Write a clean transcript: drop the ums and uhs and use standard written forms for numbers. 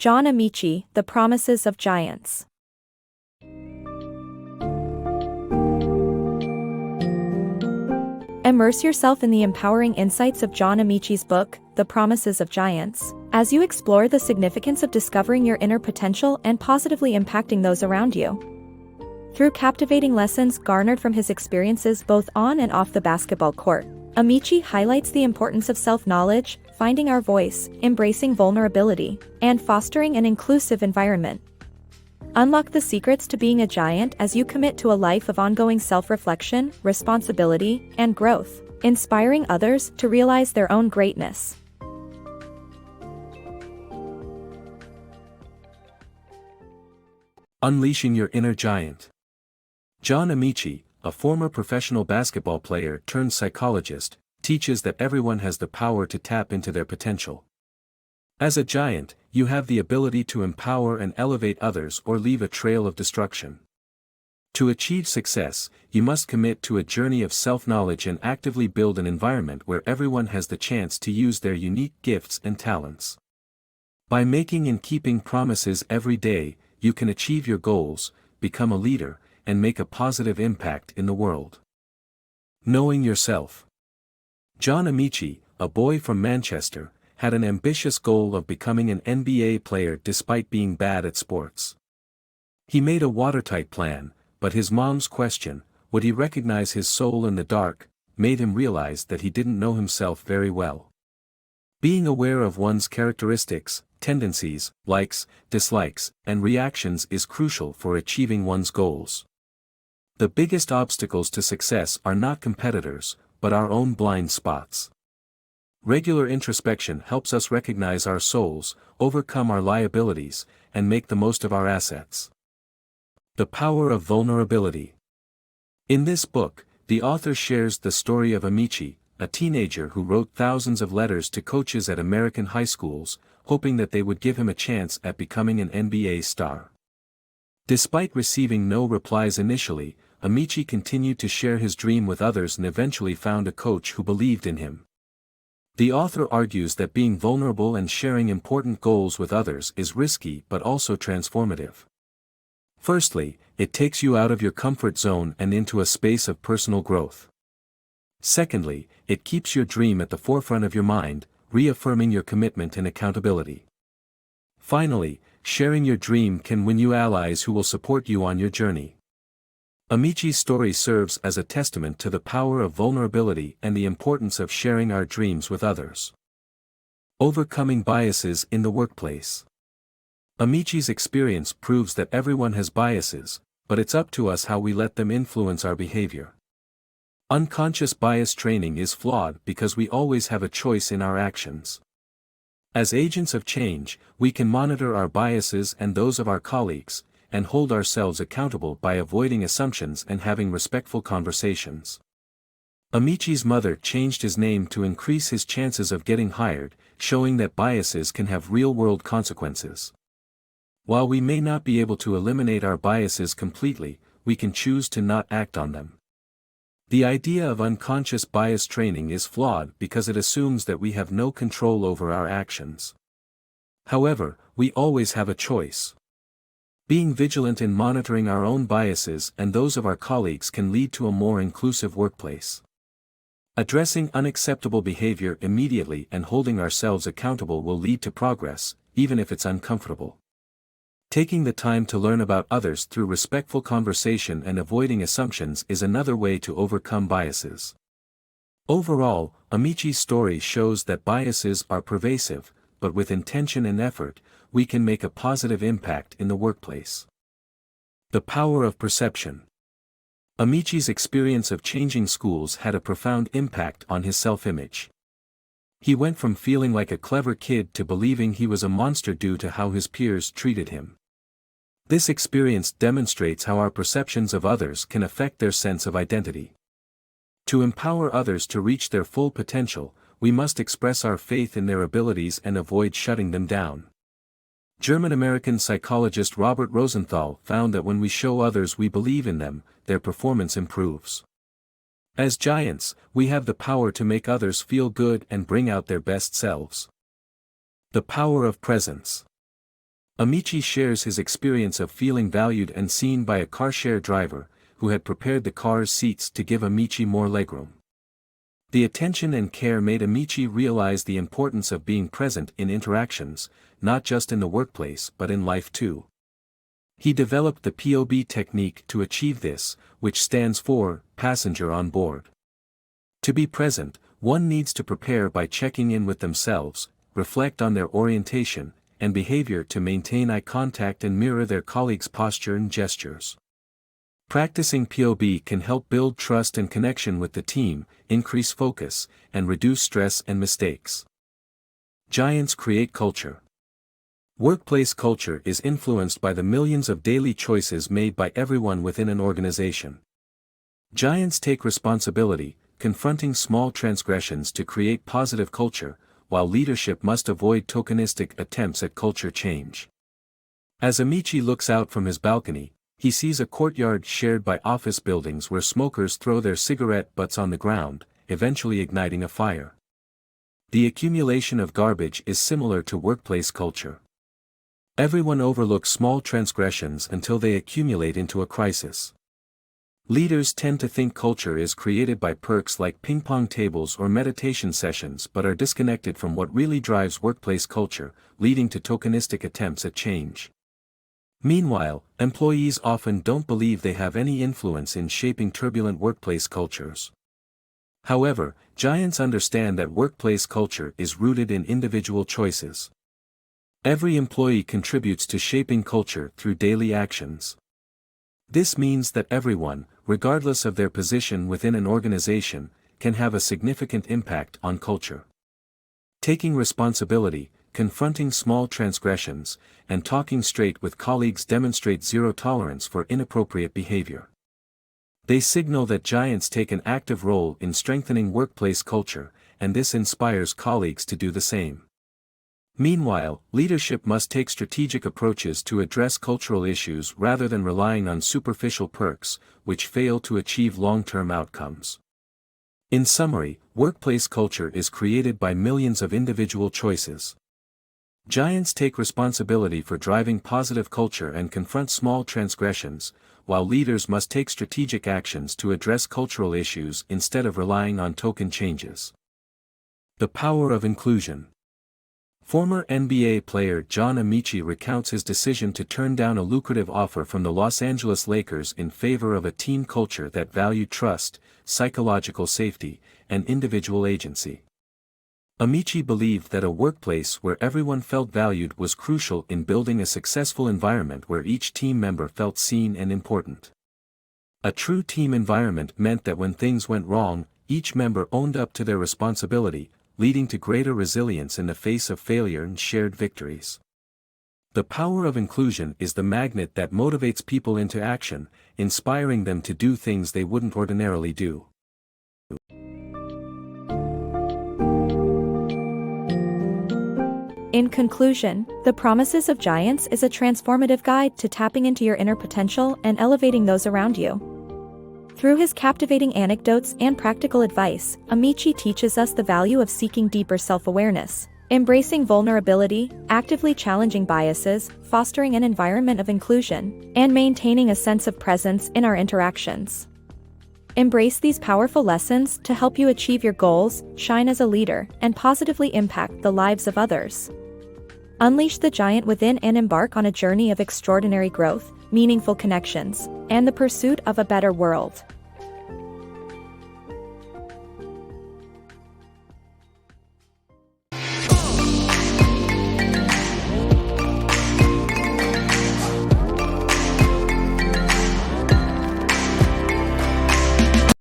John Amaechi, The Promises of Giants. Immerse yourself in the empowering insights of John Amaechi's book, The Promises of Giants, as you explore the significance of discovering your inner potential and positively impacting those around you. Through captivating lessons garnered from his experiences both on and off the basketball court, Amaechi highlights the importance of self-knowledge, finding our voice, embracing vulnerability, and fostering an inclusive environment. Unlock the secrets to being a giant as you commit to a life of ongoing self-reflection, responsibility, and growth, inspiring others to realize their own greatness. Unleashing Your Inner Giant. John Amaechi, a former professional basketball player turned psychologist, teaches that everyone has the power to tap into their potential. As a giant, you have the ability to empower and elevate others or leave a trail of destruction. To achieve success, you must commit to a journey of self-knowledge and actively build an environment where everyone has the chance to use their unique gifts and talents. By making and keeping promises every day, you can achieve your goals, become a leader, and make a positive impact in the world. Knowing yourself. John Amaechi, a boy from Manchester, had an ambitious goal of becoming an NBA player despite being bad at sports. He made a watertight plan, but his mom's question, would he recognize his soul in the dark, made him realize that he didn't know himself very well. Being aware of one's characteristics, tendencies, likes, dislikes, and reactions is crucial for achieving one's goals. The biggest obstacles to success are not competitors, but our own blind spots. Regular introspection helps us recognize our souls, overcome our liabilities, and make the most of our assets. The Power of Vulnerability. In this book, the author shares the story of Amaechi, a teenager who wrote thousands of letters to coaches at American high schools, hoping that they would give him a chance at becoming an NBA star. Despite receiving no replies initially, Amaechi continued to share his dream with others and eventually found a coach who believed in him. The author argues that being vulnerable and sharing important goals with others is risky but also transformative. Firstly, it takes you out of your comfort zone and into a space of personal growth. Secondly, it keeps your dream at the forefront of your mind, reaffirming your commitment and accountability. Finally, sharing your dream can win you allies who will support you on your journey. Amaechi's story serves as a testament to the power of vulnerability and the importance of sharing our dreams with others. Overcoming biases in the workplace. Amaechi's experience proves that everyone has biases, but it's up to us how we let them influence our behavior. Unconscious bias training is flawed because we always have a choice in our actions. As agents of change, we can monitor our biases and those of our colleagues, and hold ourselves accountable by avoiding assumptions and having respectful conversations. Amaechi's mother changed his name to increase his chances of getting hired, showing that biases can have real-world consequences. While we may not be able to eliminate our biases completely, we can choose to not act on them. The idea of unconscious bias training is flawed because it assumes that we have no control over our actions. However, we always have a choice. Being vigilant in monitoring our own biases and those of our colleagues can lead to a more inclusive workplace. Addressing unacceptable behavior immediately and holding ourselves accountable will lead to progress, even if it's uncomfortable. Taking the time to learn about others through respectful conversation and avoiding assumptions is another way to overcome biases. Overall, Amaechi's story shows that biases are pervasive, but with intention and effort, we can make a positive impact in the workplace. The Power of Perception. Amaechi's experience of changing schools had a profound impact on his self-image. He went from feeling like a clever kid to believing he was a monster due to how his peers treated him. This experience demonstrates how our perceptions of others can affect their sense of identity. To empower others to reach their full potential, we must express our faith in their abilities and avoid shutting them down. German-American psychologist Robert Rosenthal found that when we show others we believe in them, their performance improves. As giants, we have the power to make others feel good and bring out their best selves. The Power of Presence. Amaechi shares his experience of feeling valued and seen by a car-share driver, who had prepared the car's seats to give Amaechi more legroom. The attention and care made Amaechi realize the importance of being present in interactions, not just in the workplace but in life too. He developed the POB technique to achieve this, which stands for passenger on board. To be present, one needs to prepare by checking in with themselves, reflect on their orientation and behavior to maintain eye contact and mirror their colleagues' posture and gestures. Practicing POB can help build trust and connection with the team, increase focus, and reduce stress and mistakes. Giants create culture. Workplace culture is influenced by the millions of daily choices made by everyone within an organization. Giants take responsibility, confronting small transgressions to create positive culture, while leadership must avoid tokenistic attempts at culture change. As Amaechi looks out from his balcony, he sees a courtyard shared by office buildings where smokers throw their cigarette butts on the ground, eventually igniting a fire. The accumulation of garbage is similar to workplace culture. Everyone overlooks small transgressions until they accumulate into a crisis. Leaders tend to think culture is created by perks like ping-pong tables or meditation sessions but are disconnected from what really drives workplace culture, leading to tokenistic attempts at change. Meanwhile, employees often don't believe they have any influence in shaping turbulent workplace cultures. However, giants understand that workplace culture is rooted in individual choices. Every employee contributes to shaping culture through daily actions. This means that everyone, regardless of their position within an organization, can have a significant impact on culture. Taking responsibility, confronting small transgressions, and talking straight with colleagues demonstrate zero tolerance for inappropriate behavior. They signal that giants take an active role in strengthening workplace culture, and this inspires colleagues to do the same. Meanwhile, leadership must take strategic approaches to address cultural issues rather than relying on superficial perks, which fail to achieve long-term outcomes. In summary, workplace culture is created by millions of individual choices. Giants take responsibility for driving positive culture and confront small transgressions, while leaders must take strategic actions to address cultural issues instead of relying on token changes. The power of inclusion. Former NBA player John Amaechi recounts his decision to turn down a lucrative offer from the Los Angeles Lakers in favor of a team culture that valued trust, psychological safety, and individual agency. Amaechi believed that a workplace where everyone felt valued was crucial in building a successful environment where each team member felt seen and important. A true team environment meant that when things went wrong, each member owned up to their responsibility, leading to greater resilience in the face of failure and shared victories. The power of inclusion is the magnet that motivates people into action, inspiring them to do things they wouldn't ordinarily do. In conclusion, The Promises of Giants is a transformative guide to tapping into your inner potential and elevating those around you. Through his captivating anecdotes and practical advice, Amaechi teaches us the value of seeking deeper self-awareness, embracing vulnerability, actively challenging biases, fostering an environment of inclusion, and maintaining a sense of presence in our interactions. Embrace these powerful lessons to help you achieve your goals, shine as a leader, and positively impact the lives of others. Unleash the giant within and embark on a journey of extraordinary growth, meaningful connections, and the pursuit of a better world.